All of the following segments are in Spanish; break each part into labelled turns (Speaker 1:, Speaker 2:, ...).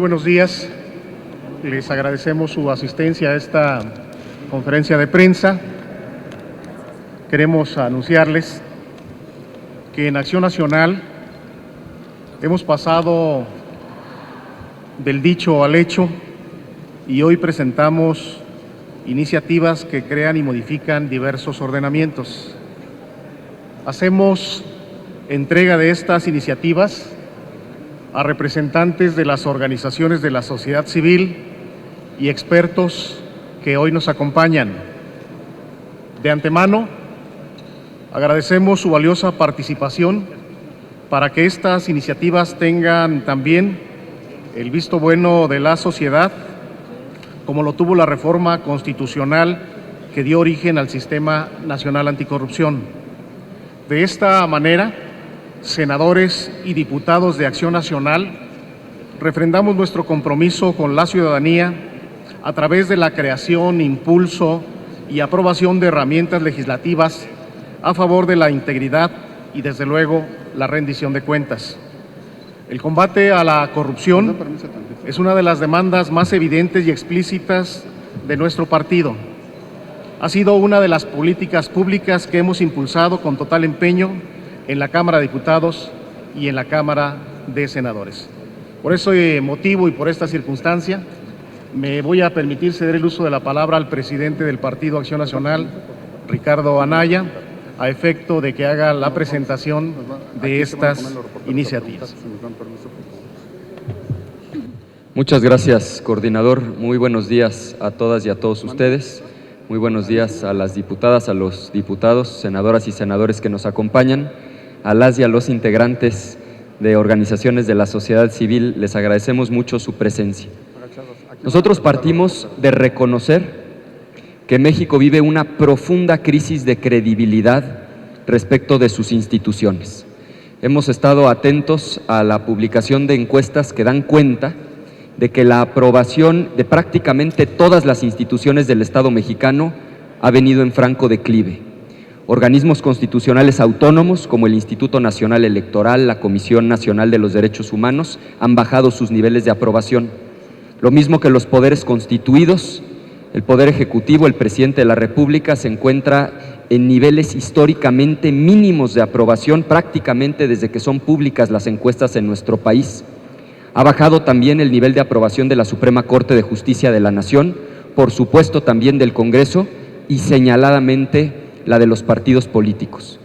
Speaker 1: buenos días. Les agradecemos su asistencia a esta conferencia de prensa. Queremos anunciarles que en Acción Nacional hemos pasado del dicho al hecho y hoy presentamos iniciativas que crean y modifican diversos ordenamientos. Hacemos entrega de estas iniciativas a representantes de las organizaciones de la sociedad civil y expertos que hoy nos acompañan. De antemano, agradecemos su valiosa participación para que estas iniciativas tengan también el visto bueno de la sociedad, como lo tuvo la reforma constitucional que dio origen al Sistema Nacional Anticorrupción. De esta manera, senadores y diputados de Acción Nacional, refrendamos nuestro compromiso con la ciudadanía a través de la creación, impulso y aprobación de herramientas legislativas a favor de la integridad y, desde luego, la rendición de cuentas. El combate a la corrupción es una de las demandas más evidentes y explícitas de nuestro partido. Ha sido una de las políticas públicas que hemos impulsado con total empeño en la Cámara de Diputados y en la Cámara de Senadores. Por ese motivo y por esta circunstancia, me voy a permitir ceder el uso de la palabra al presidente del Partido Acción Nacional, Ricardo Anaya, a efecto de que haga la presentación de estas iniciativas.
Speaker 2: Muchas gracias, coordinador. Muy buenos días a todas y a todos ustedes. Muy buenos días a las diputadas, a los diputados, senadoras y senadores que nos acompañan, a las y a los integrantes de organizaciones de la sociedad civil. Les agradecemos mucho su presencia. Nosotros partimos de reconocer que México vive una profunda crisis de credibilidad respecto de sus instituciones. Hemos estado atentos a la publicación de encuestas que dan cuenta de que la aprobación de prácticamente todas las instituciones del Estado mexicano ha venido en franco declive. Organismos constitucionales autónomos como el Instituto Nacional Electoral, la Comisión Nacional de los Derechos Humanos han bajado sus niveles de aprobación. Lo mismo que los poderes constituidos, el Poder Ejecutivo, el Presidente de la República se encuentra en niveles históricamente mínimos de aprobación prácticamente desde que son públicas las encuestas en nuestro país. Ha bajado también el nivel de aprobación de la Suprema Corte de Justicia de la Nación, por supuesto también del Congreso y señaladamente la de los partidos políticos.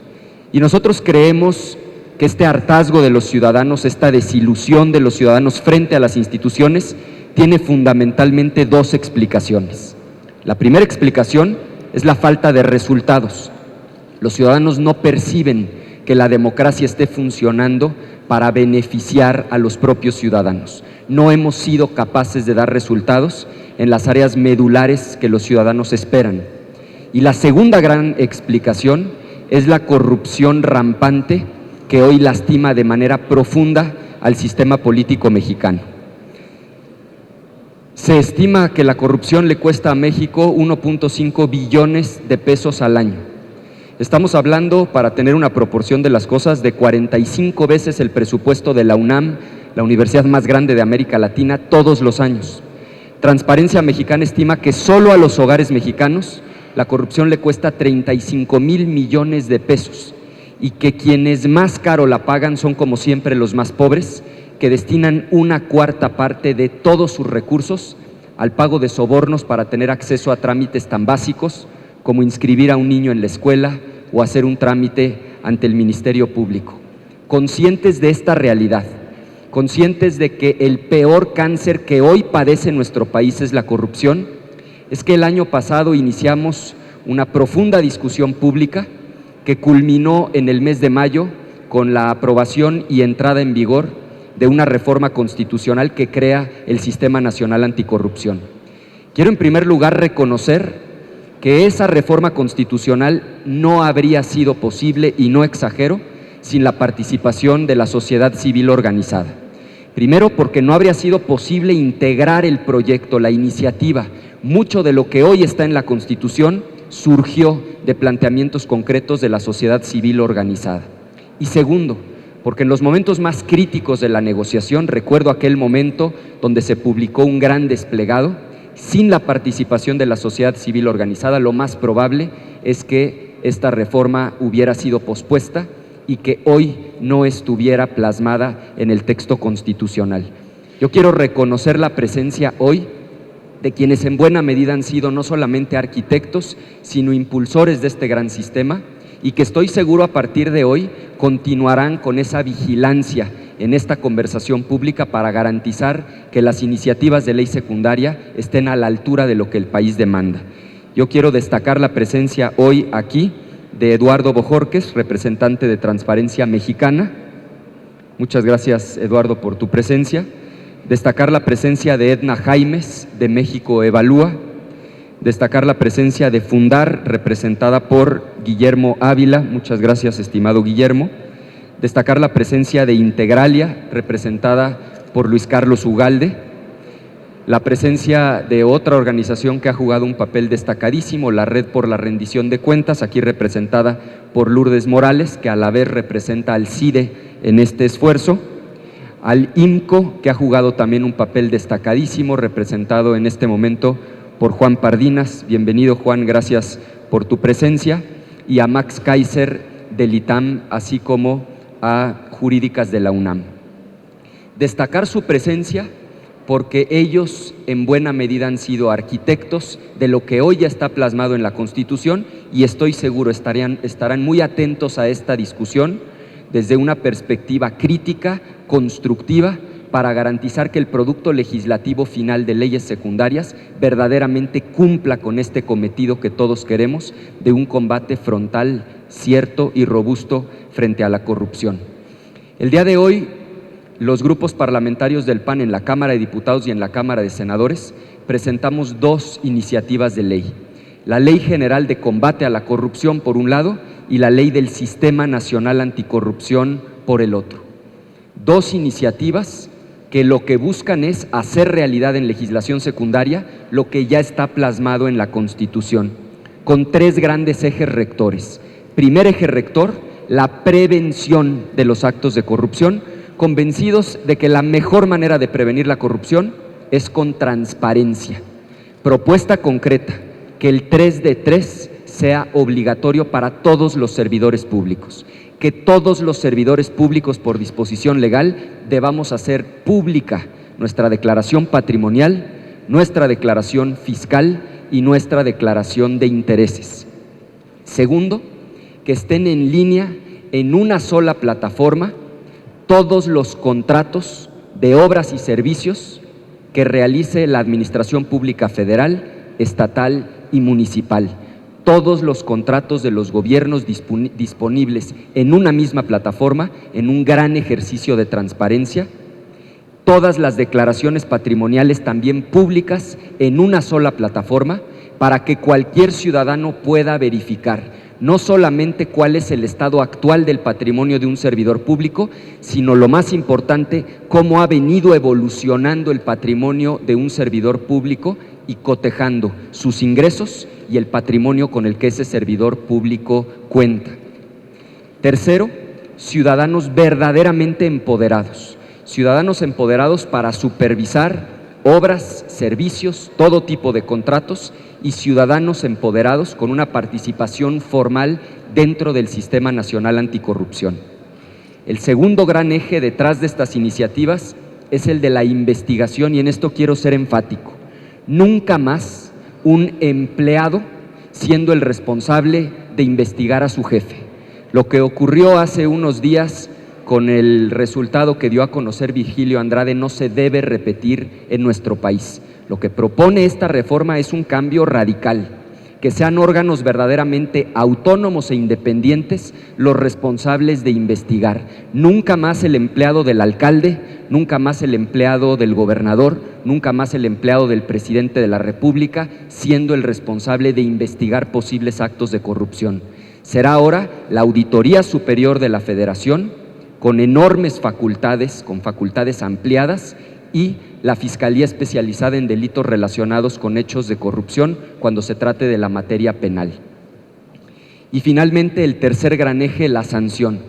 Speaker 2: Y nosotros creemos que este hartazgo de los ciudadanos, esta desilusión de los ciudadanos frente a las instituciones, tiene fundamentalmente dos explicaciones. La primera explicación es la falta de resultados. Los ciudadanos no perciben que la democracia esté funcionando para beneficiar a los propios ciudadanos. No hemos sido capaces de dar resultados en las áreas medulares que los ciudadanos esperan. Y la segunda gran explicación es la corrupción rampante que hoy lastima de manera profunda al sistema político mexicano. Se estima que la corrupción le cuesta a México 1.5 billones de pesos al año. Estamos hablando, para tener una proporción de las cosas, de 45 veces el presupuesto de la UNAM, la universidad más grande de América Latina, todos los años. Transparencia Mexicana estima que solo a los hogares mexicanos la corrupción le cuesta 35,000 millones de pesos y que quienes más caro la pagan son, como siempre, los más pobres, que destinan una cuarta parte de todos sus recursos al pago de sobornos para tener acceso a trámites tan básicos como inscribir a un niño en la escuela o hacer un trámite ante el Ministerio Público. Conscientes de esta realidad, conscientes de que el peor cáncer que hoy padece nuestro país es la corrupción, es que el año pasado iniciamos una profunda discusión pública que culminó en el mes de mayo con la aprobación y entrada en vigor de una reforma constitucional que crea el Sistema Nacional Anticorrupción. Quiero en primer lugar reconocer que esa reforma constitucional no habría sido posible, y no exagero, sin la participación de la sociedad civil organizada. Primero, porque no habría sido posible integrar el proyecto, la iniciativa. Mucho de lo que hoy está en la Constitución surgió de planteamientos concretos de la sociedad civil organizada. Y segundo, porque en los momentos más críticos de la negociación, recuerdo aquel momento donde se publicó un gran desplegado, sin la participación de la sociedad civil organizada, lo más probable es que esta reforma hubiera sido pospuesta y que hoy no estuviera plasmada en el texto constitucional. Yo quiero reconocer la presencia hoy de quienes en buena medida han sido no solamente arquitectos, sino impulsores de este gran sistema, y que estoy seguro a partir de hoy continuarán con esa vigilancia en esta conversación pública para garantizar que las iniciativas de ley secundaria estén a la altura de lo que el país demanda. Yo quiero destacar la presencia hoy aquí de Eduardo Bojorquez, representante de Transparencia Mexicana. Muchas gracias, Eduardo, por tu presencia. Destacar la presencia de Edna Jaimes, de México Evalúa. Destacar la presencia de Fundar, representada por Guillermo Ávila. Muchas gracias, estimado Guillermo. Destacar la presencia de Integralia, representada por Luis Carlos Ugalde. La presencia de otra organización que ha jugado un papel destacadísimo, la Red por la Rendición de Cuentas, aquí representada por Lourdes Morales, que a la vez representa al CIDE en este esfuerzo. Al IMCO, que ha jugado también un papel destacadísimo, representado en este momento por Juan Pardinas. Bienvenido, Juan, gracias por tu presencia. Y a Max Kaiser del ITAM, así como a Jurídicas de la UNAM. Destacar su presencia porque ellos en buena medida han sido arquitectos de lo que hoy ya está plasmado en la Constitución, y estoy seguro estarán muy atentos a esta discusión desde una perspectiva crítica, constructiva, para garantizar que el producto legislativo final de leyes secundarias verdaderamente cumpla con este cometido que todos queremos de un combate frontal, cierto y robusto frente a la corrupción. El día de hoy, los grupos parlamentarios del PAN en la Cámara de Diputados y en la Cámara de Senadores presentamos dos iniciativas de ley: la Ley General de Combate a la Corrupción por un lado y la Ley del Sistema Nacional Anticorrupción por el otro. Dos iniciativas que lo que buscan es hacer realidad en legislación secundaria lo que ya está plasmado en la Constitución, con tres grandes ejes rectores. Primer eje rector, la prevención de los actos de corrupción, convencidos de que la mejor manera de prevenir la corrupción es con transparencia. Propuesta concreta, que el 3 de 3 sea obligatorio para todos los servidores públicos, que todos los servidores públicos por disposición legal debamos hacer pública nuestra declaración patrimonial, nuestra declaración fiscal y nuestra declaración de intereses. Segundo, que estén en línea en una sola plataforma todos los contratos de obras y servicios que realice la Administración Pública Federal, estatal y municipal. Todos los contratos de los gobiernos disponibles en una misma plataforma, en un gran ejercicio de transparencia. Todas las declaraciones patrimoniales también públicas en una sola plataforma, para que cualquier ciudadano pueda verificar no solamente cuál es el estado actual del patrimonio de un servidor público, sino lo más importante, cómo ha venido evolucionando el patrimonio de un servidor público y cotejando sus ingresos y el patrimonio con el que ese servidor público cuenta. Tercero, ciudadanos verdaderamente empoderados. Ciudadanos empoderados para supervisar obras, servicios, todo tipo de contratos, y ciudadanos empoderados con una participación formal dentro del Sistema Nacional Anticorrupción. El segundo gran eje detrás de estas iniciativas es el de la investigación, y en esto quiero ser enfático. Nunca más un empleado siendo el responsable de investigar a su jefe. Lo que ocurrió hace unos días con el resultado que dio a conocer Virgilio Andrade no se debe repetir en nuestro país. Lo que propone esta reforma es un cambio radical, que sean órganos verdaderamente autónomos e independientes los responsables de investigar. Nunca más el empleado del alcalde, nunca más el empleado del gobernador, nunca más el empleado del presidente de la República siendo el responsable de investigar posibles actos de corrupción. Será ahora la Auditoría Superior de la Federación, con enormes facultades, con facultades ampliadas, y la Fiscalía Especializada en Delitos Relacionados con Hechos de Corrupción cuando se trate de la materia penal. Y finalmente, el tercer gran eje, la sanción.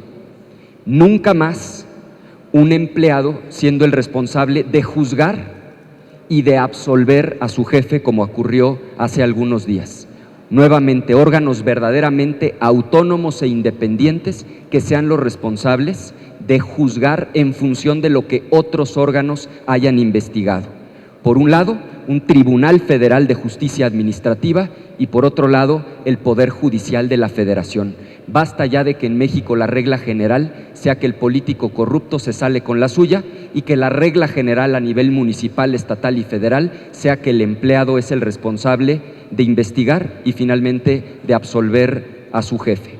Speaker 2: Nunca más un empleado siendo el responsable de juzgar y de absolver a su jefe, como ocurrió hace algunos días. Nuevamente, órganos verdaderamente autónomos e independientes que sean los responsables de juzgar en función de lo que otros órganos hayan investigado. Por un lado, un Tribunal Federal de Justicia Administrativa y por otro lado, el Poder Judicial de la Federación. Basta ya de que en México la regla general sea que el político corrupto se sale con la suya y que la regla general a nivel municipal, estatal y federal sea que el empleado es el responsable de investigar y finalmente de absolver a su jefe.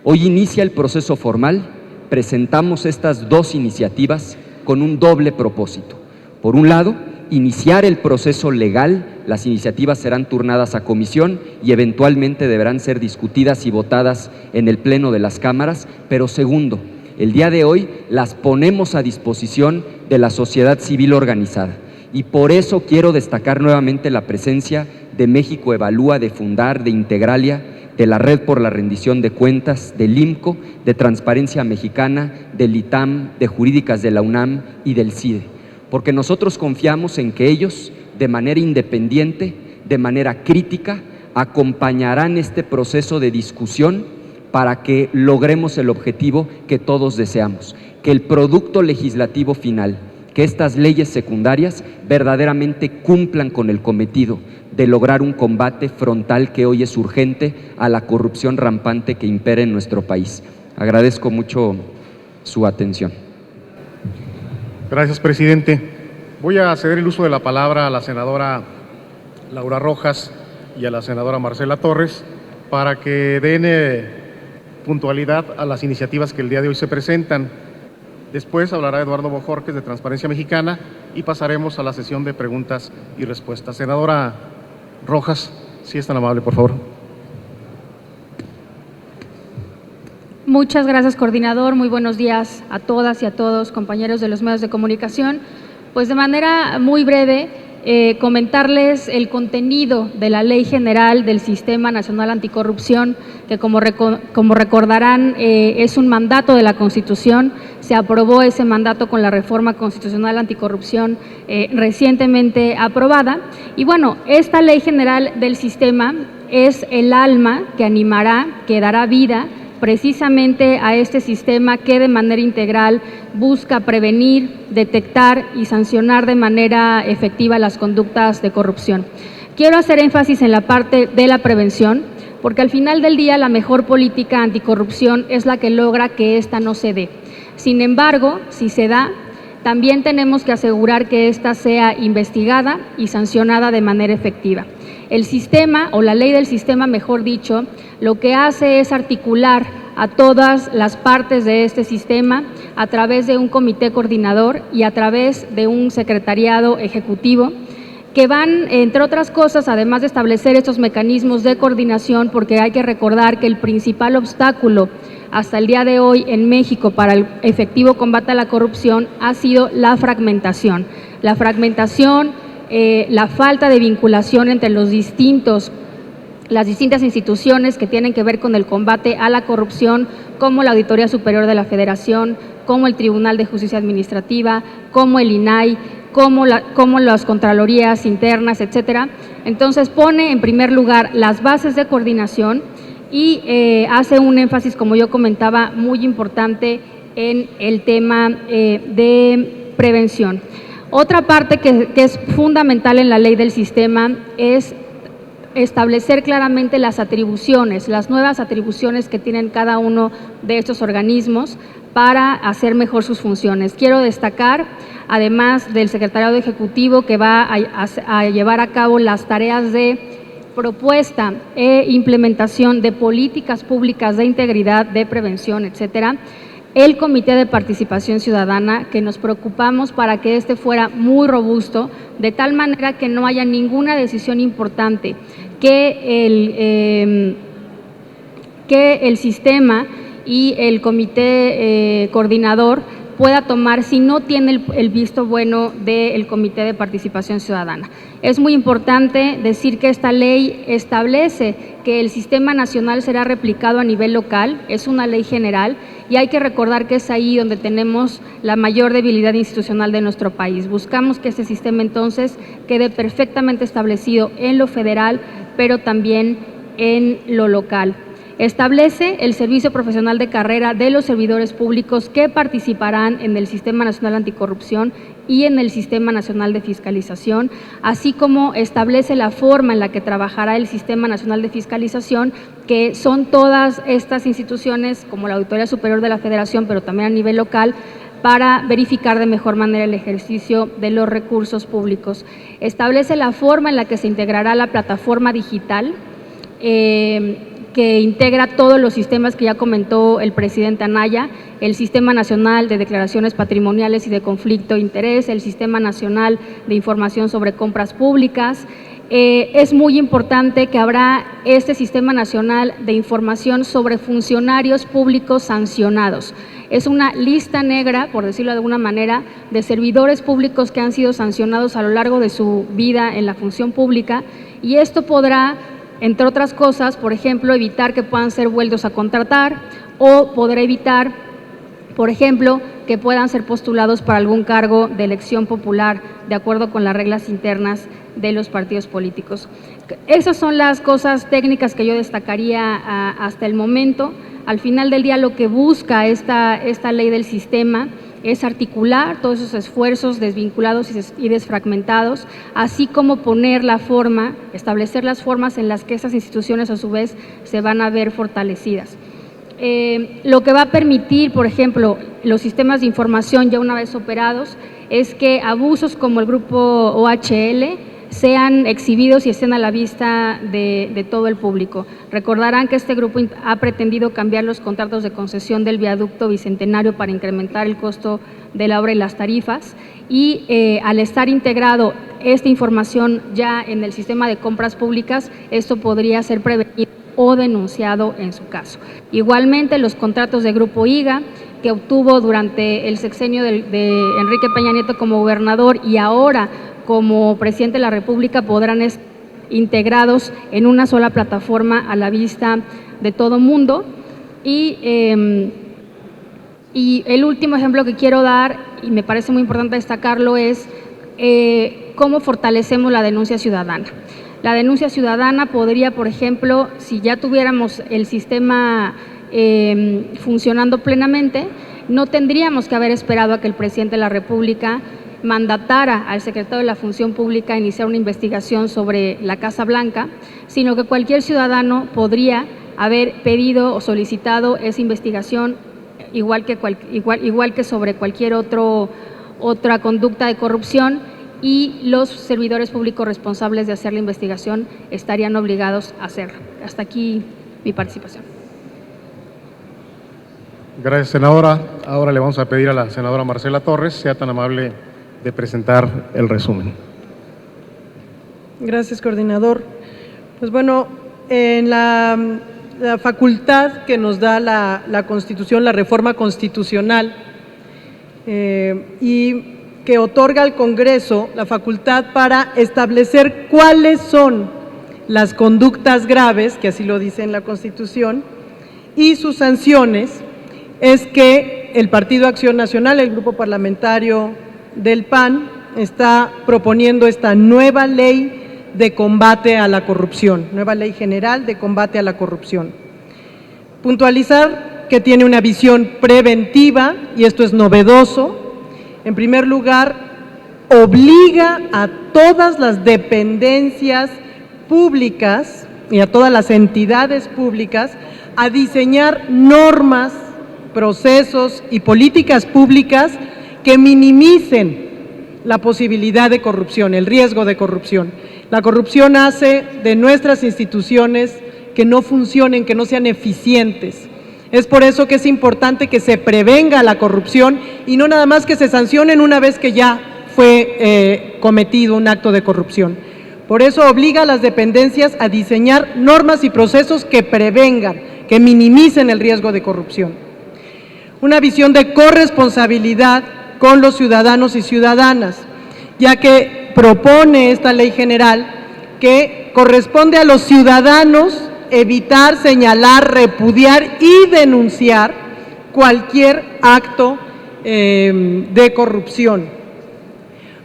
Speaker 2: Hoy inicia el proceso formal. Presentamos estas dos iniciativas con un doble propósito. Por un lado, iniciar el proceso legal. Las iniciativas serán turnadas a comisión y eventualmente deberán ser discutidas y votadas en el Pleno de las cámaras. Pero segundo, el día de hoy las ponemos a disposición de la sociedad civil organizada. Y por eso quiero destacar nuevamente la presencia de México Evalúa, de Fundar, de Integralia, de la Red por la Rendición de Cuentas, del IMCO, de Transparencia Mexicana, del ITAM, de Jurídicas de la UNAM y del CIDE. Porque nosotros confiamos en que ellos, de manera independiente, de manera crítica, acompañarán este proceso de discusión para que logremos el objetivo que todos deseamos, que el producto legislativo final, que estas leyes secundarias verdaderamente cumplan con el cometido de lograr un combate frontal que hoy es urgente a la corrupción rampante que impera en nuestro país. Agradezco mucho su atención.
Speaker 1: Gracias, presidente. Voy a ceder el uso de la palabra a la senadora Laura Rojas y a la senadora Marcela Torres para que den puntualidad a las iniciativas que el día de hoy se presentan. Después hablará Eduardo Bojorquez de Transparencia Mexicana y pasaremos a la sesión de preguntas y respuestas. Senadora Rojas, si es tan amable, por favor.
Speaker 3: Muchas gracias, coordinador. Muy buenos días a todas y a todos, compañeros de los medios de comunicación. Pues de manera muy breve, comentarles el contenido de la Ley General del Sistema Nacional Anticorrupción, que como recordarán es un mandato de la Constitución. Se aprobó ese mandato con la reforma constitucional anticorrupción recientemente aprobada. Y bueno, esta Ley General del Sistema es el alma que animará, que dará vida precisamente a este sistema que de manera integral busca prevenir, detectar y sancionar de manera efectiva las conductas de corrupción. Quiero hacer énfasis en la parte de la prevención, porque al final del día la mejor política anticorrupción es la que logra que ésta no se dé. Sin embargo, si se da, también tenemos que asegurar que ésta sea investigada y sancionada de manera efectiva. El sistema, o la ley del sistema, mejor dicho, lo que hace es articular a todas las partes de este sistema a través de un comité coordinador y a través de un secretariado ejecutivo que van, entre otras cosas, además de establecer estos mecanismos de coordinación, porque hay que recordar que el principal obstáculo hasta el día de hoy en México para el efectivo combate a la corrupción ha sido la fragmentación. La fragmentación, la falta de vinculación entre las distintas instituciones que tienen que ver con el combate a la corrupción, como la Auditoría Superior de la Federación, como el Tribunal de Justicia Administrativa, como el INAI, como las Contralorías internas, etcétera. Entonces pone en primer lugar las bases de coordinación y hace un énfasis, como yo comentaba, muy importante en el tema de prevención. Otra parte que es fundamental en la ley del sistema es establecer claramente las atribuciones, las nuevas atribuciones que tienen cada uno de estos organismos para hacer mejor sus funciones. Quiero destacar, además del secretariado ejecutivo que va a llevar a cabo las tareas de propuesta e implementación de políticas públicas de integridad, de prevención, etcétera, el Comité de Participación Ciudadana, que nos preocupamos para que este fuera muy robusto, de tal manera que no haya ninguna decisión importante, que el sistema y el comité coordinador pueda tomar si no tiene el visto bueno del Comité de Participación Ciudadana. Es muy importante decir que esta ley establece que el Sistema Nacional será replicado a nivel local, es una ley general, y hay que recordar que es ahí donde tenemos la mayor debilidad institucional de nuestro país. Buscamos que ese sistema entonces quede perfectamente establecido en lo federal, pero también en lo local. Establece el servicio profesional de carrera de los servidores públicos que participarán en el Sistema Nacional Anticorrupción y en el Sistema Nacional de Fiscalización, así como establece la forma en la que trabajará el Sistema Nacional de Fiscalización, que son todas estas instituciones como la Auditoría Superior de la Federación, pero también a nivel local, para verificar de mejor manera el ejercicio de los recursos públicos. Establece la forma en la que se integrará la plataforma digital, que integra todos los sistemas que ya comentó el presidente Anaya, el Sistema Nacional de Declaraciones Patrimoniales y de Conflicto de Interés, el Sistema Nacional de Información sobre Compras Públicas. Es muy importante que habrá este Sistema Nacional de Información sobre funcionarios públicos sancionados. Es una lista negra, por decirlo de alguna manera, de servidores públicos que han sido sancionados a lo largo de su vida en la función pública, y esto podrá, entre otras cosas, por ejemplo, evitar que puedan ser vueltos a contratar, o podrá evitar, por ejemplo, que puedan ser postulados para algún cargo de elección popular de acuerdo con las reglas internas de los partidos políticos. Esas son las cosas técnicas que yo destacaría hasta el momento. Al final del día, lo que busca esta ley del sistema es articular todos esos esfuerzos desvinculados y desfragmentados, así como poner la forma, establecer las formas en las que esas instituciones a su vez se van a ver fortalecidas. Lo que va a permitir, por ejemplo, los sistemas de información ya una vez operados, es que abusos como el grupo OHL sean exhibidos y estén a la vista de todo el público. Recordarán que este grupo ha pretendido cambiar los contratos de concesión del viaducto Bicentenario para incrementar el costo de la obra y las tarifas, y al estar integrado esta información ya en el sistema de compras públicas, esto podría ser prevenido o denunciado en su caso. Igualmente, los contratos de Grupo IGA, que obtuvo durante el sexenio de Enrique Peña Nieto como gobernador y ahora como presidente de la República, podrán estar integrados en una sola plataforma a la vista de todo mundo. Y el último ejemplo que quiero dar, y me parece muy importante destacarlo, es cómo fortalecemos la denuncia ciudadana. La denuncia ciudadana podría, por ejemplo, si ya tuviéramos el sistema funcionando plenamente, no tendríamos que haber esperado a que el presidente de la República mandatara al secretario de la Función Pública a iniciar una investigación sobre la Casa Blanca, sino que cualquier ciudadano podría haber pedido o solicitado esa investigación, igual que sobre cualquier otra conducta de corrupción, y los servidores públicos responsables de hacer la investigación estarían obligados a hacerlo. Hasta aquí mi participación.
Speaker 1: Gracias, senadora. Ahora le vamos a pedir a la senadora Marcela Torres, sea tan amable de presentar el resumen.
Speaker 4: Gracias, coordinador. Pues bueno, en la facultad que nos da la Constitución, la reforma constitucional, y que otorga al Congreso la facultad para establecer cuáles son las conductas graves, que así lo dice en la Constitución, y sus sanciones, es que el Partido Acción Nacional, el grupo parlamentario del PAN, está proponiendo esta nueva ley de combate a la corrupción, nueva ley general de combate a la corrupción. Puntualizar que tiene una visión preventiva, y esto es novedoso. En primer lugar, obliga a todas las dependencias públicas y a todas las entidades públicas a diseñar normas, procesos y políticas públicas que minimicen la posibilidad de corrupción, el riesgo de corrupción. La corrupción hace de nuestras instituciones que no funcionen, que no sean eficientes. Es por eso que es importante que se prevenga la corrupción y no nada más que se sancionen una vez que ya fue cometido un acto de corrupción. Por eso obliga a las dependencias a diseñar normas y procesos que prevengan, que minimicen el riesgo de corrupción. una visión de corresponsabilidad con los ciudadanos y ciudadanas, ya que propone esta ley general que corresponde a los ciudadanos evitar, señalar, repudiar y denunciar cualquier acto de corrupción.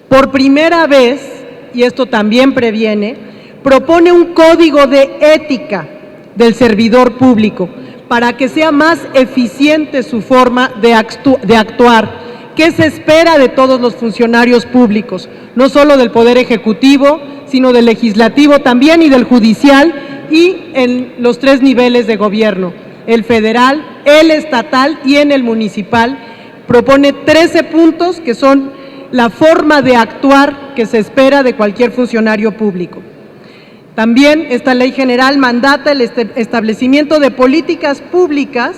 Speaker 4: Por primera vez, y esto también previene, propone un código de ética del servidor público para que sea más eficiente su forma de actuar. ¿Qué se espera de todos los funcionarios públicos? No solo del Poder Ejecutivo, sino del Legislativo también y del Judicial y en los 3 niveles de gobierno, el federal, el estatal y en el municipal. Propone 13 puntos que son la forma de actuar que se espera de cualquier funcionario público. También esta ley general mandata el establecimiento de políticas públicas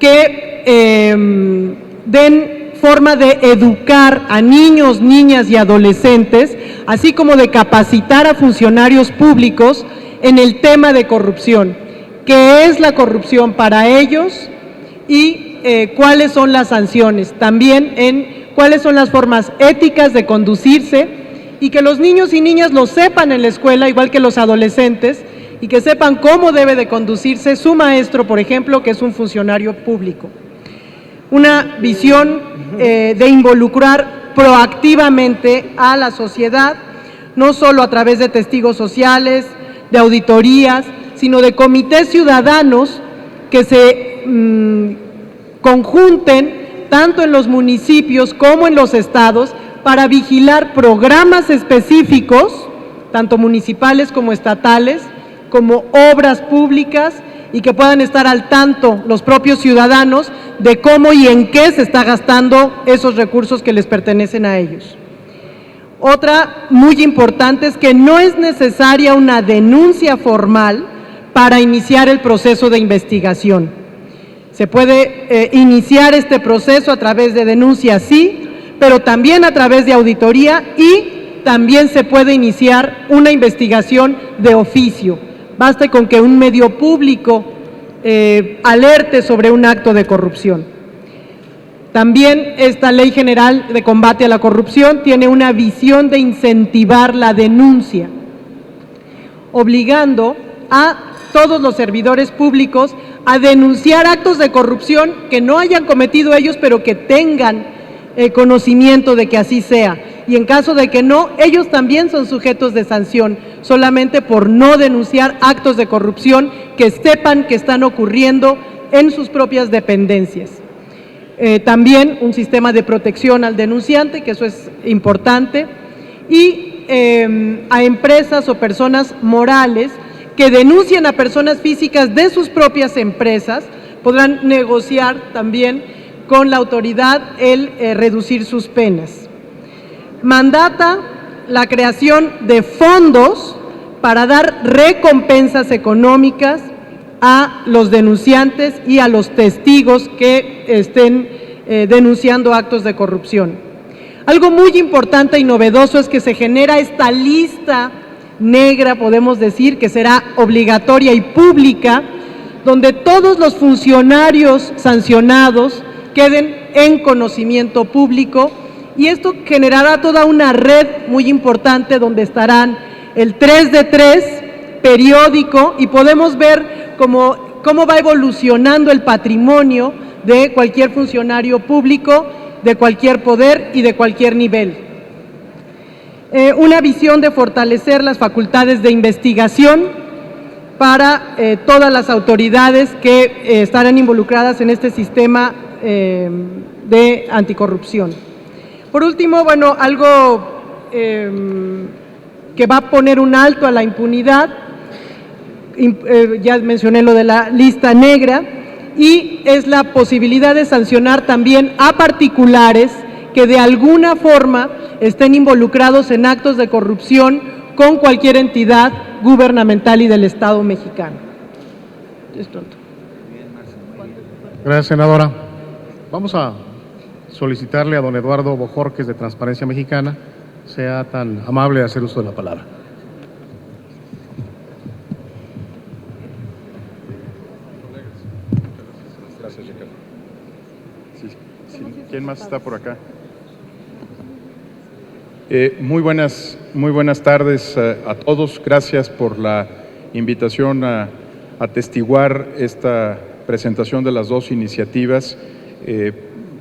Speaker 4: que den forma de educar a niños, niñas y adolescentes, así como de capacitar a funcionarios públicos en el tema de corrupción. ¿Qué es la corrupción para ellos y cuáles son las sanciones? También en cuáles son las formas éticas de conducirse y que los niños y niñas lo sepan en la escuela, igual que los adolescentes, y que sepan cómo debe de conducirse su maestro, por ejemplo, que es un funcionario público. Una visión de involucrar proactivamente a la sociedad, no solo a través de testigos sociales, de auditorías, sino de comités ciudadanos que se conjunten tanto en los municipios como en los estados para vigilar programas específicos, tanto municipales como estatales, como obras públicas, y que puedan estar al tanto los propios ciudadanos de cómo y en qué se está gastando esos recursos que les pertenecen a ellos. Otra muy importante es que no es necesaria una denuncia formal para iniciar el proceso de investigación. Se puede iniciar este proceso a través de denuncia, sí, pero también a través de auditoría, y también se puede iniciar una investigación de oficio. Basta con que un medio público alerte sobre un acto de corrupción. También esta Ley General de Combate a la Corrupción tiene una visión de incentivar la denuncia, obligando a todos los servidores públicos a denunciar actos de corrupción que no hayan cometido ellos, pero que tengan conocimiento de que así sea. Y en caso de que no, ellos también son sujetos de sanción, solamente por no denunciar actos de corrupción que sepan que están ocurriendo en sus propias dependencias. También un sistema de protección al denunciante, que eso es importante, y a empresas o personas morales que denuncien a personas físicas de sus propias empresas, podrán negociar también con la autoridad el reducir sus penas. Mandata la creación de fondos para dar recompensas económicas a los denunciantes y a los testigos que estén denunciando actos de corrupción. Algo muy importante y novedoso es que se genera esta lista negra, podemos decir, que será obligatoria y pública, donde todos los funcionarios sancionados queden en conocimiento público, y esto generará toda una red muy importante donde estarán el 3 de 3 periódico, y podemos ver cómo va evolucionando el patrimonio de cualquier funcionario público, de cualquier poder y de cualquier nivel. Una visión de fortalecer las facultades de investigación para todas las autoridades que estarán involucradas en este sistema de anticorrupción. Por último, bueno, algo que va a poner un alto a la impunidad, ya mencioné lo de la lista negra, y es la posibilidad de sancionar también a particulares que de alguna forma estén involucrados en actos de corrupción con cualquier entidad gubernamental y del Estado mexicano. Es pronto.
Speaker 1: Gracias, senadora. Vamos a solicitarle a don Eduardo Bojorquez de Transparencia Mexicana sea tan amable de hacer uso de la palabra. ¿Quién más está por acá? Muy buenas tardes a todos. Gracias por la invitación a atestiguar esta presentación de las dos iniciativas.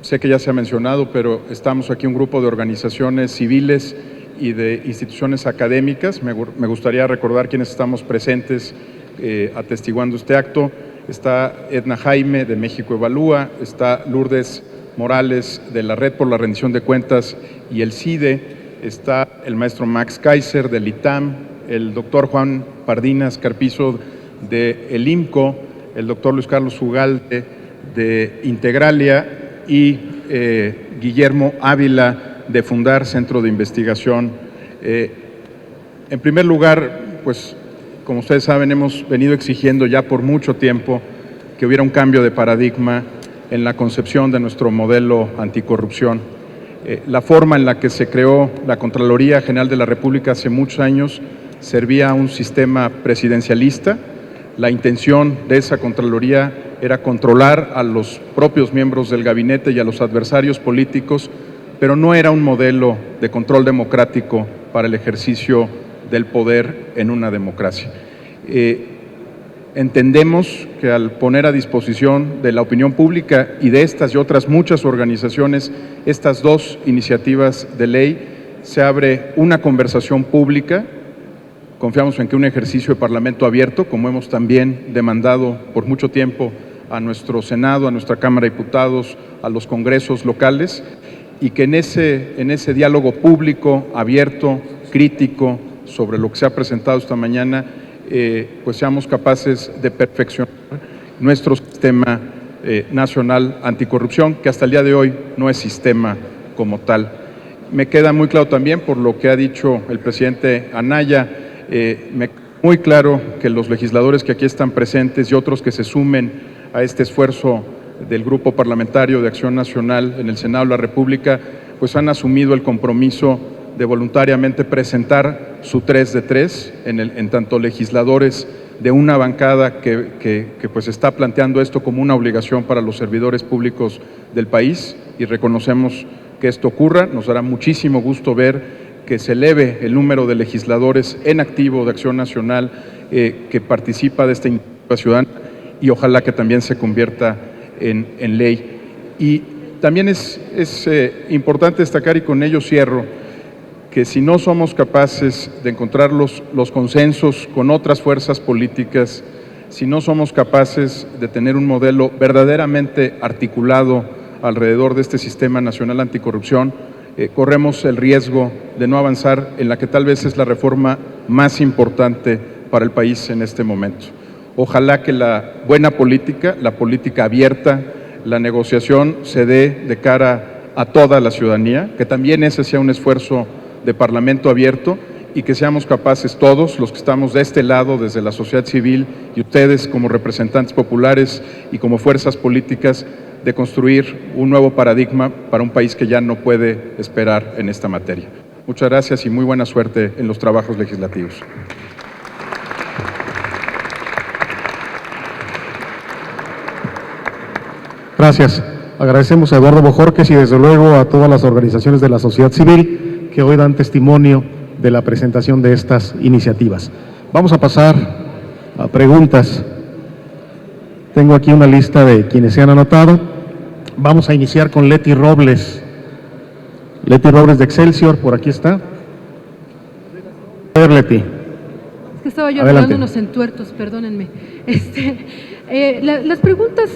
Speaker 1: Sé que ya se ha mencionado, pero estamos aquí un grupo de organizaciones civiles y de instituciones académicas. Me gustaría recordar quiénes estamos presentes atestiguando este acto. Está Edna Jaime, de México Evalúa, está Lourdes Morales, de la Red por la Rendición de Cuentas y el CIDE, está el maestro Max Kaiser, del ITAM, el doctor Juan Pardinas Carpizo, del IMCO, el doctor Luis Carlos Ugalde, de Integralia, y Guillermo Ávila, de Fundar Centro de Investigación. En primer lugar, pues, como ustedes saben, hemos venido exigiendo ya por mucho tiempo que hubiera un cambio de paradigma en la concepción de nuestro modelo anticorrupción. La forma en la que se creó la Contraloría General de la República hace muchos años servía a un sistema presidencialista. La intención de esa Contraloría era controlar a los propios miembros del gabinete y a los adversarios políticos, pero no era un modelo de control democrático para el ejercicio del poder en una democracia. Entendemos que al poner a disposición de la opinión pública y de estas y otras muchas organizaciones estas dos iniciativas de ley, se abre una conversación pública. Confiamos en que un ejercicio de parlamento abierto, como hemos también demandado por mucho tiempo a nuestro Senado, a nuestra Cámara de Diputados, a los congresos locales, y que en ese diálogo público, abierto, crítico, sobre lo que se ha presentado esta mañana, pues seamos capaces de perfeccionar nuestro sistema nacional anticorrupción, que hasta el día de hoy no es sistema como tal. Me queda muy claro también, por lo que ha dicho el presidente Anaya, me queda muy claro que los legisladores que aquí están presentes y otros que se sumen a este esfuerzo del Grupo Parlamentario de Acción Nacional en el Senado de la República, pues han asumido el compromiso de voluntariamente presentar su 3 de 3 en tanto legisladores de una bancada que pues está planteando esto como una obligación para los servidores públicos del país, y reconocemos que esto ocurra. Nos dará muchísimo gusto ver que se eleve el número de legisladores en activo de Acción Nacional que participa de esta iniciativa ciudadana, y ojalá que también se convierta en ley. Y también es importante destacar, y con ello cierro, que si no somos capaces de encontrar los consensos con otras fuerzas políticas, si no somos capaces de tener un modelo verdaderamente articulado alrededor de este sistema nacional anticorrupción, corremos el riesgo de no avanzar en la que tal vez es la reforma más importante para el país en este momento. Ojalá que la buena política, la política abierta, la negociación se dé de cara a toda la ciudadanía, que también ese sea un esfuerzo de parlamento abierto, y que seamos capaces todos, los que estamos de este lado, desde la sociedad civil, y ustedes como representantes populares y como fuerzas políticas, de construir un nuevo paradigma para un país que ya no puede esperar en esta materia. Muchas gracias y muy buena suerte en los trabajos legislativos. Gracias. Agradecemos a Eduardo Bojorquez y desde luego a todas las organizaciones de la sociedad civil que hoy dan testimonio de la presentación de estas iniciativas. Vamos a pasar a preguntas. Tengo aquí una lista de quienes se han anotado. Vamos a iniciar con Leti Robles. Leti Robles de Excelsior, por aquí está. A ver, Leti.
Speaker 5: Es que estaba yo
Speaker 1: Adelante.
Speaker 5: hablando unos entuertos, perdónenme. Las preguntas,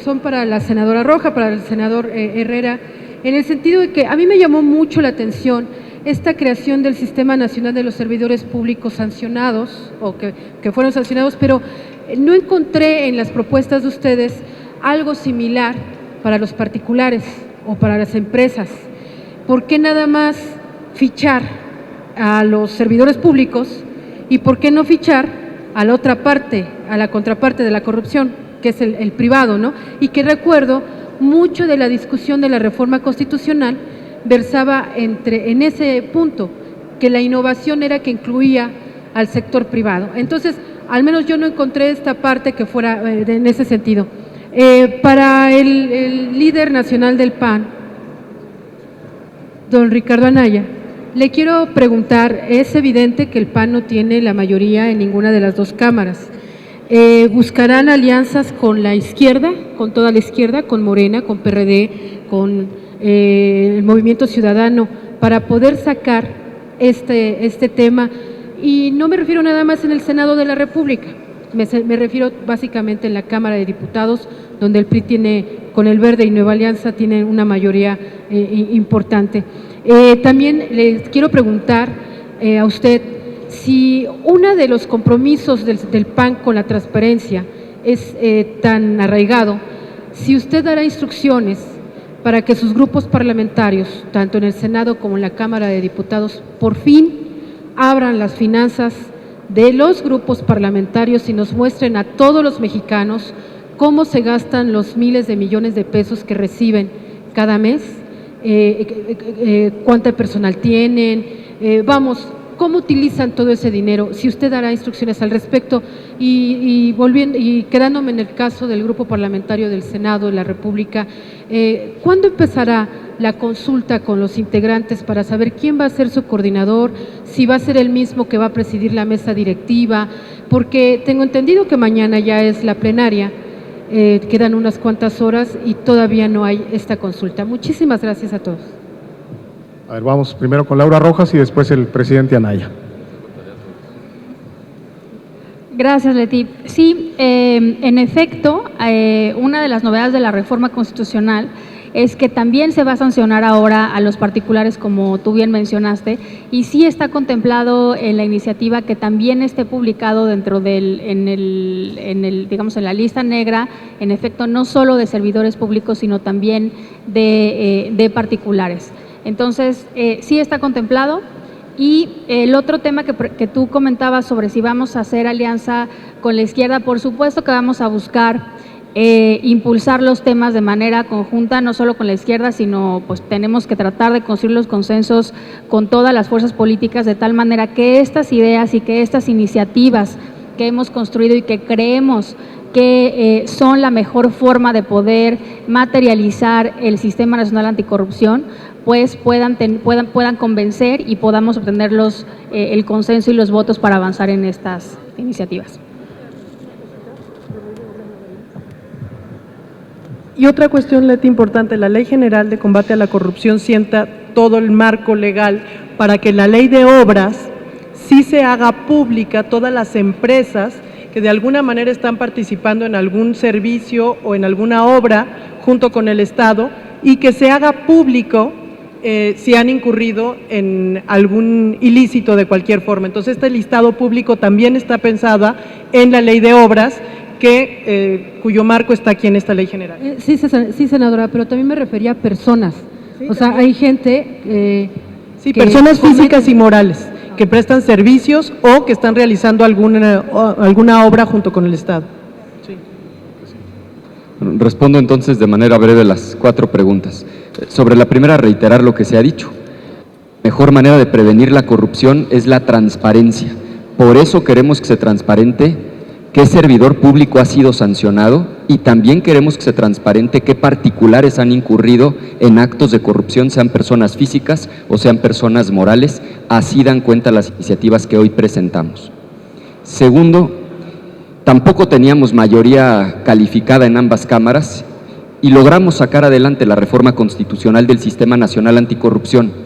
Speaker 5: son para la senadora Roja, para el senador Herrera, en el sentido de que a mí me llamó mucho la atención esta creación del Sistema Nacional de los Servidores Públicos sancionados, o que fueron sancionados, pero no encontré en las propuestas de ustedes algo similar para los particulares o para las empresas. ¿Por qué nada más fichar a los servidores públicos y por qué no fichar a la otra parte, a la contraparte de la corrupción, que es el privado, ¿no? Y que recuerdo mucho de la discusión de la reforma constitucional versaba en ese punto, que la innovación era que incluía al sector privado. Entonces, al menos yo no encontré esta parte que fuera en ese sentido. Para el líder nacional del PAN, don Ricardo Anaya, le quiero preguntar, es evidente que el PAN no tiene la mayoría en ninguna de las dos cámaras. ¿Buscarán alianzas con la izquierda, con toda la izquierda, con Morena, con PRD, con el Movimiento Ciudadano, para poder sacar este tema? Y no me refiero nada más en el Senado de la República, me refiero básicamente en la Cámara de Diputados, donde el PRI tiene, con el Verde y Nueva Alianza, tiene una mayoría importante. También le quiero preguntar a usted si uno de los compromisos del PAN con la transparencia es tan arraigado, si usted dará instrucciones para que sus grupos parlamentarios, tanto en el Senado como en la Cámara de Diputados, por fin abran las finanzas de los grupos parlamentarios y nos muestren a todos los mexicanos cómo se gastan los miles de millones de pesos que reciben cada mes, cuánto personal tienen, cómo utilizan todo ese dinero, si usted dará instrucciones al respecto. Y quedándome en el caso del grupo parlamentario del Senado de la República, ¿cuándo empezará la consulta con los integrantes para saber quién va a ser su coordinador, si va a ser el mismo que va a presidir la mesa directiva? Porque tengo entendido que mañana ya es la plenaria, quedan unas cuantas horas y todavía no hay esta consulta. Muchísimas gracias a todos.
Speaker 1: A ver, vamos primero con Laura Rojas y después el presidente Anaya.
Speaker 3: Gracias, Leti. Sí, en efecto, una de las novedades de la reforma constitucional es que también se va a sancionar ahora a los particulares, como tú bien mencionaste, y sí está contemplado en la iniciativa que también esté publicado dentro digamos, en la lista negra, en efecto, no solo de servidores públicos, sino también de particulares. Entonces, sí está contemplado. Y el otro tema que tú comentabas sobre si vamos a hacer alianza con la izquierda, por supuesto que vamos a buscar impulsar los temas de manera conjunta, no solo con la izquierda, sino pues tenemos que tratar de construir los consensos con todas las fuerzas políticas, de tal manera que estas ideas y que estas iniciativas que hemos construido y que creemos que son la mejor forma de poder materializar el Sistema Nacional Anticorrupción, pues puedan convencer y podamos obtener el consenso y los votos para avanzar en estas iniciativas.
Speaker 4: Y otra cuestión, Leti, importante, la Ley General de Combate a la Corrupción sienta todo el marco legal para que la Ley de Obras sí se haga pública, todas las empresas que de alguna manera están participando en algún servicio o en alguna obra junto con el Estado, y que se haga público si han incurrido en algún ilícito de cualquier forma. Entonces, este listado público también está pensada en la Ley de Obras, cuyo marco está aquí en esta Ley General.
Speaker 5: Sí, senadora, pero también me refería a personas. Sí, o sea, hay gente…
Speaker 4: sí, personas físicas y morales que prestan servicios o que están realizando alguna obra junto con el Estado. Sí.
Speaker 2: Respondo entonces de manera breve las 4 preguntas. Sobre la primera, reiterar lo que se ha dicho. La mejor manera de prevenir la corrupción es la transparencia. Por eso queremos que se transparente qué servidor público ha sido sancionado, y también queremos que se transparente qué particulares han incurrido en actos de corrupción, sean personas físicas o sean personas morales. Así dan cuenta las iniciativas que hoy presentamos. Segundo, tampoco teníamos mayoría calificada en ambas cámaras y logramos sacar adelante la reforma constitucional del Sistema Nacional Anticorrupción.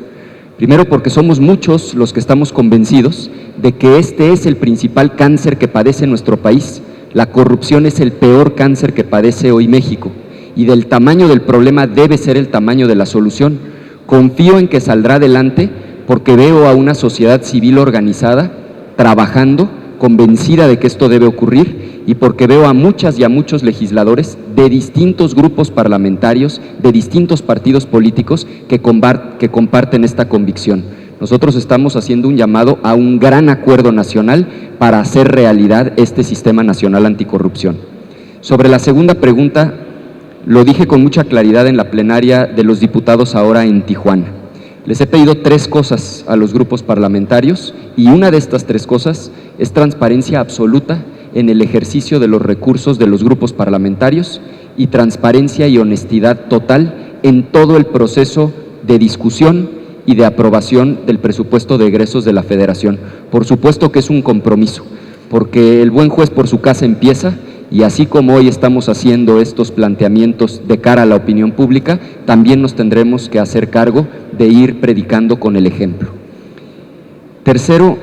Speaker 2: Primero, porque somos muchos los que estamos convencidos de que este es el principal cáncer que padece nuestro país. La corrupción es el peor cáncer que padece hoy México, y del tamaño del problema debe ser el tamaño de la solución. Confío en que saldrá adelante porque veo a una sociedad civil organizada, trabajando, convencida de que esto debe ocurrir, y porque veo a muchas y a muchos legisladores de distintos grupos parlamentarios, de distintos partidos políticos que comparten esta convicción. Nosotros estamos haciendo un llamado a un gran acuerdo nacional para hacer realidad este Sistema Nacional Anticorrupción. Sobre la segunda pregunta, lo dije con mucha claridad en la plenaria de los diputados ahora en Tijuana. Les he pedido 3 cosas a los grupos parlamentarios, y una de estas 3 cosas es transparencia absoluta en el ejercicio de los recursos de los grupos parlamentarios y transparencia y honestidad total en todo el proceso de discusión y de aprobación del presupuesto de egresos de la Federación. Por supuesto que es un compromiso, porque el buen juez por su casa empieza, y así como hoy estamos haciendo estos planteamientos de cara a la opinión pública, también nos tendremos que hacer cargo de ir predicando con el ejemplo. Tercero,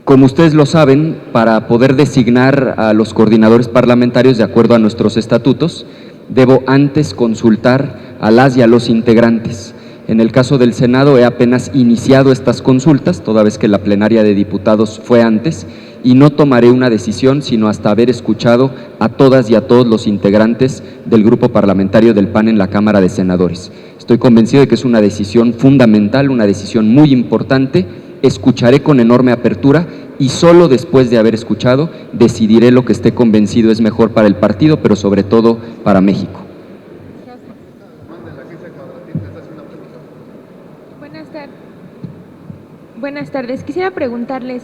Speaker 2: como ustedes lo saben, para poder designar a los coordinadores parlamentarios de acuerdo a nuestros estatutos, debo antes consultar a las y a los integrantes. En el caso del Senado he apenas iniciado estas consultas, toda vez que la plenaria de diputados fue antes, y no tomaré una decisión sino hasta haber escuchado a todas y a todos los integrantes del grupo parlamentario del PAN en la Cámara de Senadores. Estoy convencido de que es una decisión fundamental, una decisión muy importante. Escucharé con enorme apertura y solo después de haber escuchado decidiré lo que esté convencido es mejor para el partido, pero sobre todo para México.
Speaker 6: Buenas tardes. Quisiera preguntarles,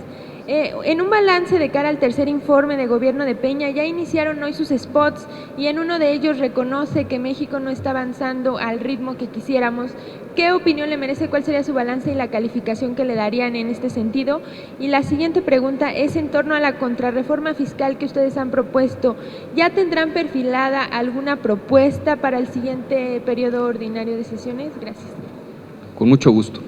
Speaker 6: en un balance de cara al tercer informe de gobierno de Peña, ya iniciaron hoy sus spots y en uno de ellos reconoce que México no está avanzando al ritmo que quisiéramos. ¿Qué opinión le merece? ¿Cuál sería su balance y la calificación que le darían en este sentido? Y la siguiente pregunta es en torno a la contrarreforma fiscal que ustedes han propuesto. ¿Ya tendrán perfilada alguna propuesta para el siguiente periodo ordinario de sesiones? Gracias.
Speaker 2: Con mucho gusto.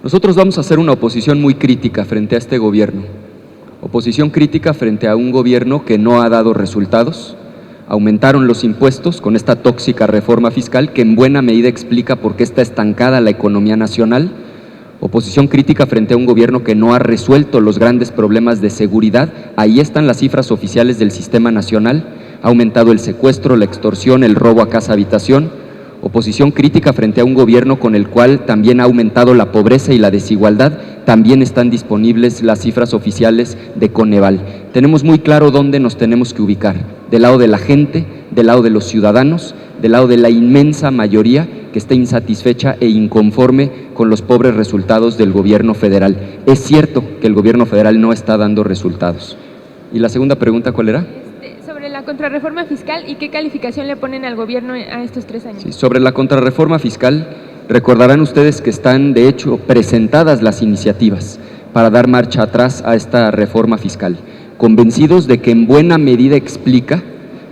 Speaker 2: Nosotros vamos a hacer una oposición muy crítica frente a este gobierno, oposición crítica frente a un gobierno que no ha dado resultados. Aumentaron los impuestos con esta tóxica reforma fiscal que en buena medida explica por qué está estancada la economía nacional. Oposición crítica frente a un gobierno que no ha resuelto los grandes problemas de seguridad. Ahí están las cifras oficiales del sistema nacional. Ha aumentado el secuestro, la extorsión, el robo a casa habitación. Oposición crítica frente a un gobierno con el cual también ha aumentado la pobreza y la desigualdad. También están disponibles las cifras oficiales de Coneval. Tenemos muy claro dónde nos tenemos que ubicar, del lado de la gente, del lado de los ciudadanos, del lado de la inmensa mayoría que está insatisfecha e inconforme con los pobres resultados del gobierno federal. Es cierto que el gobierno federal no está dando resultados. ¿Y la segunda pregunta cuál era?
Speaker 6: Sobre la contrarreforma fiscal y qué calificación le ponen al gobierno a estos 3 años.
Speaker 2: Sí, sobre la contrarreforma fiscal, recordarán ustedes que están de hecho presentadas las iniciativas para dar marcha atrás a esta reforma fiscal, convencidos de que en buena medida explica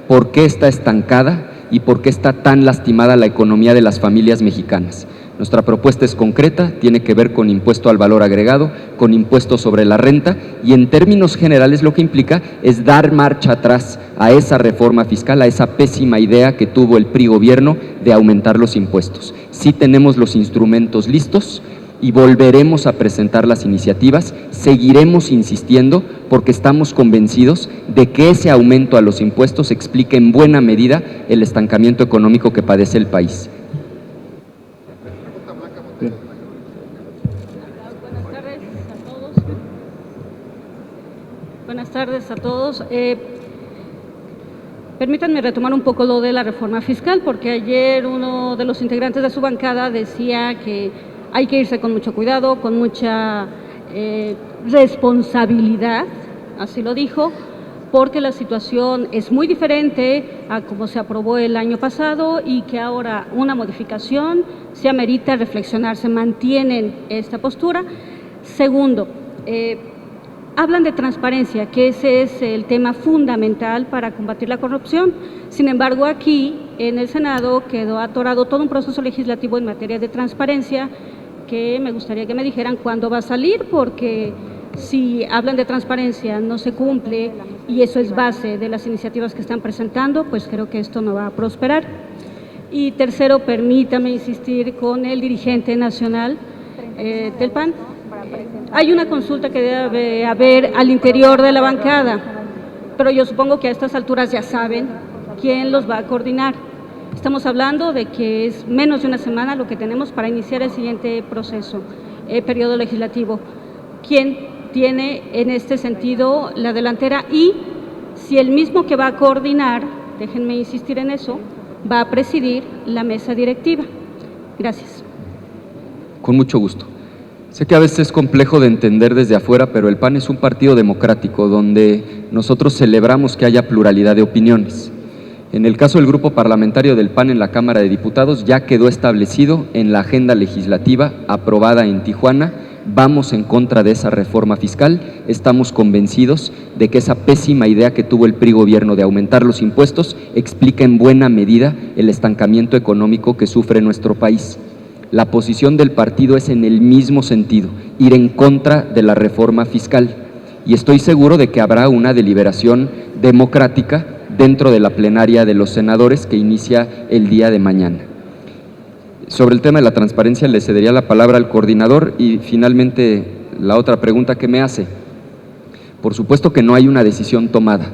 Speaker 2: por qué está estancada y por qué está tan lastimada la economía de las familias mexicanas. Nuestra propuesta es concreta, tiene que ver con impuesto al valor agregado, con impuesto sobre la renta y en términos generales lo que implica es dar marcha atrás a esa reforma fiscal, a esa pésima idea que tuvo el PRI gobierno de aumentar los impuestos. Sí tenemos los instrumentos listos y volveremos a presentar las iniciativas, seguiremos insistiendo porque estamos convencidos de que ese aumento a los impuestos explica en buena medida el estancamiento económico que padece el país.
Speaker 7: Buenas tardes a todos. Permítanme retomar un poco lo de la reforma fiscal, porque ayer uno de los integrantes de su bancada decía que hay que irse con mucho cuidado, con mucha responsabilidad, así lo dijo, porque la situación es muy diferente a como se aprobó el año pasado y que ahora una modificación se amerita reflexionar, se mantienen esta postura. Segundo, hablan de transparencia, que ese es el tema fundamental para combatir la corrupción. Sin embargo, aquí en el Senado quedó atorado todo un proceso legislativo en materia de transparencia que me gustaría que me dijeran cuándo va a salir, porque si hablan de transparencia no se cumple y eso es base de las iniciativas que están presentando, pues creo que esto no va a prosperar. Y tercero, permítame insistir con el dirigente nacional del PAN. Hay una consulta que debe haber al interior de la bancada, pero yo supongo que a estas alturas ya saben quién los va a coordinar. Estamos hablando de que es menos de una semana lo que tenemos para iniciar el siguiente proceso, periodo legislativo. ¿Quién tiene en este sentido la delantera? Y si el mismo que va a coordinar, déjenme insistir en eso, va a presidir la mesa directiva. Gracias.
Speaker 2: Con mucho gusto. Sé que a veces es complejo de entender desde afuera, pero el PAN es un partido democrático donde nosotros celebramos que haya pluralidad de opiniones. En el caso del grupo parlamentario del PAN en la Cámara de Diputados ya quedó establecido en la agenda legislativa aprobada en Tijuana. Vamos en contra de esa reforma fiscal, estamos convencidos de que esa pésima idea que tuvo el PRI gobierno de aumentar los impuestos explica en buena medida el estancamiento económico que sufre nuestro país. La posición del partido es en el mismo sentido, ir en contra de la reforma fiscal, y estoy seguro de que habrá una deliberación democrática dentro de la plenaria de los senadores que inicia el día de mañana. Sobre el tema de la transparencia le cedería la palabra al coordinador y finalmente la otra pregunta que me hace. Por supuesto que no hay una decisión tomada.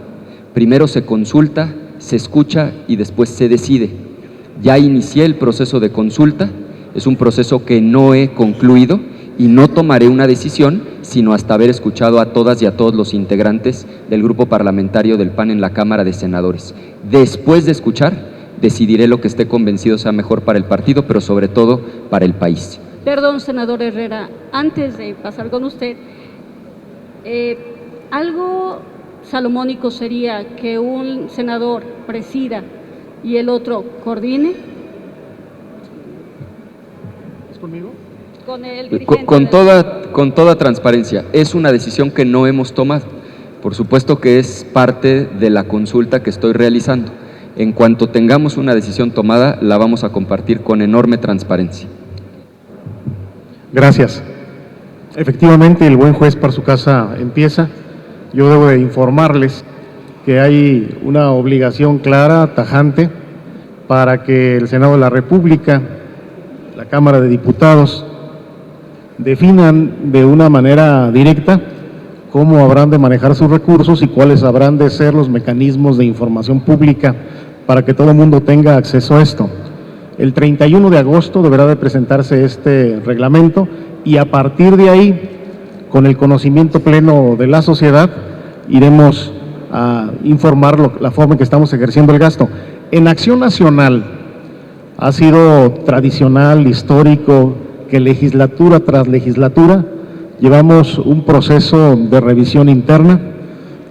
Speaker 2: Primero se consulta, se escucha y después se decide. Ya inicié el proceso de consulta, es un proceso que no he concluido y no tomaré una decisión sino hasta haber escuchado a todas y a todos los integrantes del grupo parlamentario del PAN en la Cámara de Senadores. Después de escuchar, decidiré lo que esté convencido sea mejor para el partido, pero sobre todo para el país.
Speaker 7: Perdón, senador Herrera, antes de pasar con usted, algo salomónico sería que un senador presida y el otro coordine.
Speaker 1: ¿Es conmigo?
Speaker 7: Con el dirigente
Speaker 2: Con toda transparencia, es una decisión que no hemos tomado. Por supuesto que es parte de la consulta que estoy realizando. En cuanto tengamos una decisión tomada, la vamos a compartir con enorme transparencia.
Speaker 1: Gracias. Efectivamente, el buen juez para su casa empieza. Yo debo de informarles que hay una obligación clara, tajante, para que el Senado de la República, la Cámara de Diputados, definan de una manera directa cómo habrán de manejar sus recursos y cuáles habrán de ser los mecanismos de información pública para que todo el mundo tenga acceso a esto. El 31 de agosto deberá de presentarse este reglamento y a partir de ahí, con el conocimiento pleno de la sociedad, iremos a informar la forma en que estamos ejerciendo el gasto. En Acción Nacional ha sido tradicional, histórico, que legislatura tras legislatura llevamos un proceso de revisión interna,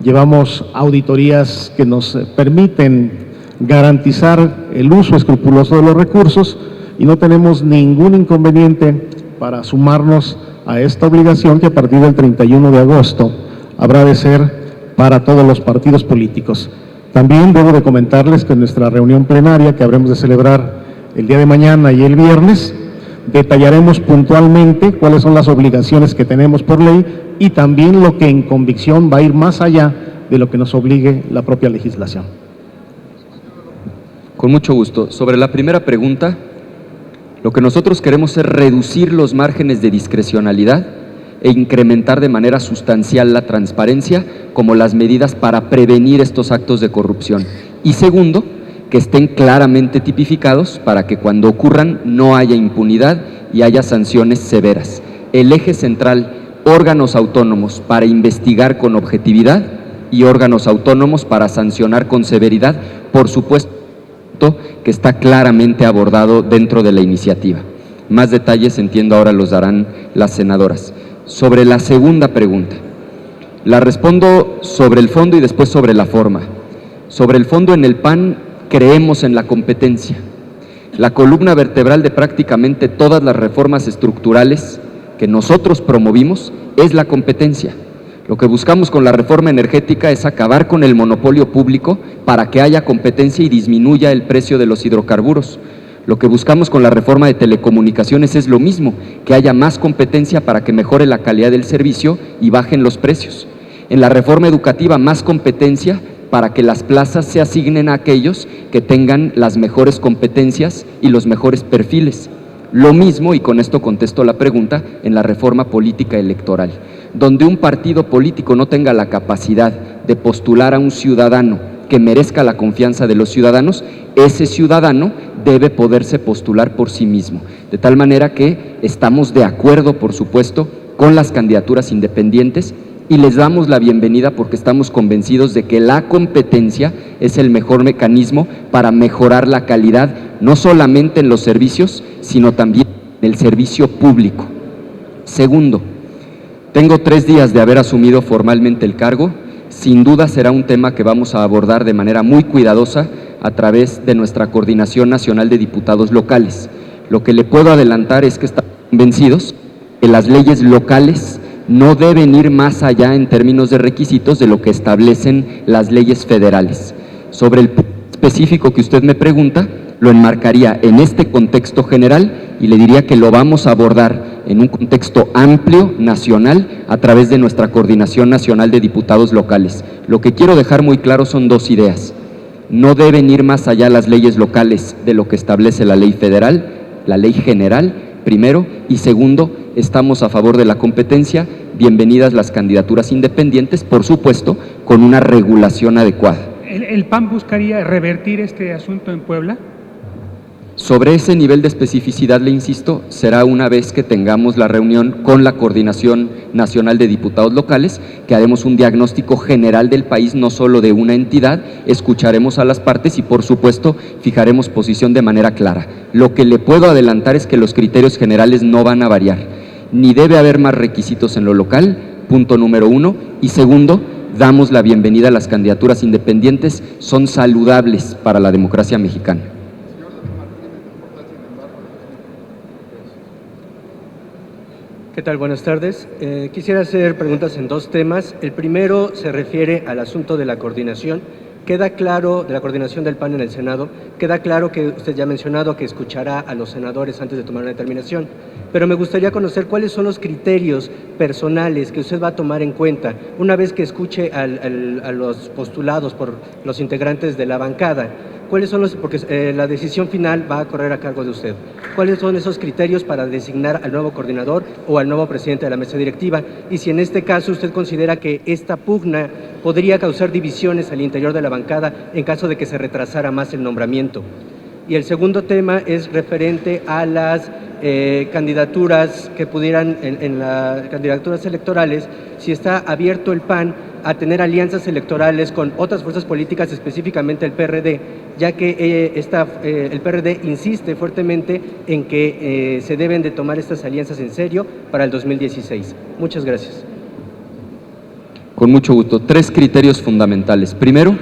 Speaker 1: llevamos auditorías que nos permiten garantizar el uso escrupuloso de los recursos y no tenemos ningún inconveniente para sumarnos a esta obligación que a partir del 31 de agosto habrá de ser para todos los partidos políticos. También debo de comentarles que en nuestra reunión plenaria que habremos de celebrar el día de mañana y el viernes, detallaremos puntualmente cuáles son las obligaciones que tenemos por ley y también lo que en convicción va a ir más allá de lo que nos obligue la propia legislación.
Speaker 2: Con mucho gusto. Sobre la primera pregunta, lo que nosotros queremos es reducir los márgenes de discrecionalidad e incrementar de manera sustancial la transparencia como las medidas para prevenir estos actos de corrupción. Y segundo, que estén claramente tipificados para que cuando ocurran no haya impunidad y haya sanciones severas. El eje central, órganos autónomos para investigar con objetividad y órganos autónomos para sancionar con severidad, por supuesto que está claramente abordado dentro de la iniciativa. Más detalles, entiendo, ahora los darán las senadoras. Sobre la segunda pregunta, la respondo sobre el fondo y después sobre la forma. Sobre el fondo, en el PAN creemos en la competencia. La columna vertebral de prácticamente todas las reformas estructurales que nosotros promovimos es la competencia. Lo que buscamos con la reforma energética es acabar con el monopolio público para que haya competencia y disminuya el precio de los hidrocarburos. Lo que buscamos con la reforma de telecomunicaciones es lo mismo, que haya más competencia para que mejore la calidad del servicio y bajen los precios. En la reforma educativa, más competencia para que las plazas se asignen a aquellos que tengan las mejores competencias y los mejores perfiles. Lo mismo, y con esto contesto la pregunta, en la reforma política electoral. Donde un partido político no tenga la capacidad de postular a un ciudadano que merezca la confianza de los ciudadanos, ese ciudadano debe poderse postular por sí mismo. De tal manera que estamos de acuerdo, por supuesto, con las candidaturas independientes y les damos la bienvenida porque estamos convencidos de que la competencia es el mejor mecanismo para mejorar la calidad, no solamente en los servicios, sino también en el servicio público. Segundo, tengo 3 días de haber asumido formalmente el cargo. Sin duda será un tema que vamos a abordar de manera muy cuidadosa a través de nuestra Coordinación Nacional de Diputados Locales. Lo que le puedo adelantar es que estamos convencidos que las leyes locales no deben ir más allá en términos de requisitos de lo que establecen las leyes federales. Sobre el punto específico que usted me pregunta, lo enmarcaría en este contexto general y le diría que lo vamos a abordar en un contexto amplio, nacional, a través de nuestra Coordinación Nacional de Diputados Locales. Lo que quiero dejar muy claro son 2 ideas. No deben ir más allá las leyes locales de lo que establece la ley federal, la ley general, primero, y segundo, estamos a favor de la competencia. Bienvenidas las candidaturas independientes, por supuesto, con una regulación adecuada.
Speaker 8: ¿El PAN buscaría revertir este asunto en Puebla?
Speaker 2: Sobre ese nivel de especificidad, le insisto, será una vez que tengamos la reunión con la Coordinación Nacional de Diputados Locales, que haremos un diagnóstico general del país, no solo de una entidad, escucharemos a las partes y, por supuesto, fijaremos posición de manera clara. Lo que le puedo adelantar es que los criterios generales no van a variar, ni debe haber más requisitos en lo local, punto número 1, y segundo, damos la bienvenida a las candidaturas independientes, son saludables para la democracia mexicana.
Speaker 9: ¿Qué tal? Buenas tardes. Quisiera hacer preguntas en 2 temas. El primero se refiere al asunto de la coordinación. Queda claro, de la coordinación del PAN en el Senado, queda claro que usted ya ha mencionado que escuchará a los senadores antes de tomar una determinación, pero me gustaría conocer cuáles son los criterios personales que usted va a tomar en cuenta una vez que escuche a los postulados por los integrantes de la bancada. ¿Cuáles son porque la decisión final va a correr a cargo de usted? ¿Cuáles son esos criterios para designar al nuevo coordinador o al nuevo presidente de la mesa directiva? Y si en este caso usted considera que esta pugna podría causar divisiones al interior de la bancada en caso de que se retrasara más el nombramiento. Y el segundo tema es referente a las candidaturas que pudieran, en las candidaturas electorales, si está abierto el PAN a tener alianzas electorales con otras fuerzas políticas, específicamente el PRD, ya que el PRD insiste fuertemente en que se deben de tomar estas alianzas en serio para el 2016. Muchas gracias.
Speaker 2: Con mucho gusto. 3 criterios fundamentales. Primero,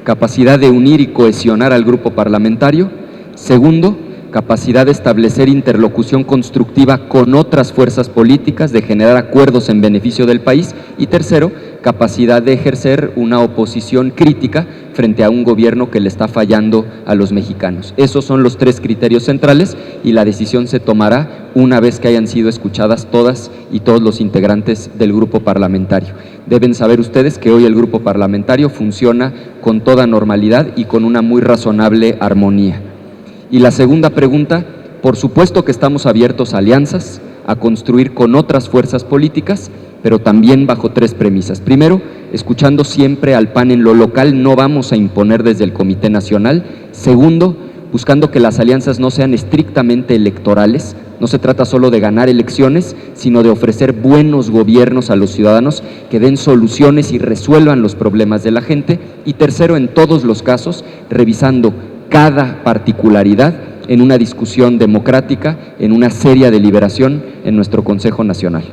Speaker 2: capacidad de unir y cohesionar al grupo parlamentario. Segundo, capacidad de establecer interlocución constructiva con otras fuerzas políticas, de generar acuerdos en beneficio del país. Y tercero, capacidad de ejercer una oposición crítica frente a un gobierno que le está fallando a los mexicanos. Esos son los 3 criterios centrales y la decisión se tomará una vez que hayan sido escuchadas todas y todos los integrantes del grupo parlamentario. Deben saber ustedes que hoy el grupo parlamentario funciona con toda normalidad y con una muy razonable armonía. Y la segunda pregunta, por supuesto que estamos abiertos a alianzas, a construir con otras fuerzas políticas, pero también bajo 3 premisas. Primero, escuchando siempre al PAN en lo local, no vamos a imponer desde el Comité Nacional. Segundo, buscando que las alianzas no sean estrictamente electorales. No se trata solo de ganar elecciones, sino de ofrecer buenos gobiernos a los ciudadanos que den soluciones y resuelvan los problemas de la gente. Y tercero, en todos los casos, revisando cada particularidad en una discusión democrática, en una seria deliberación en nuestro Consejo Nacional.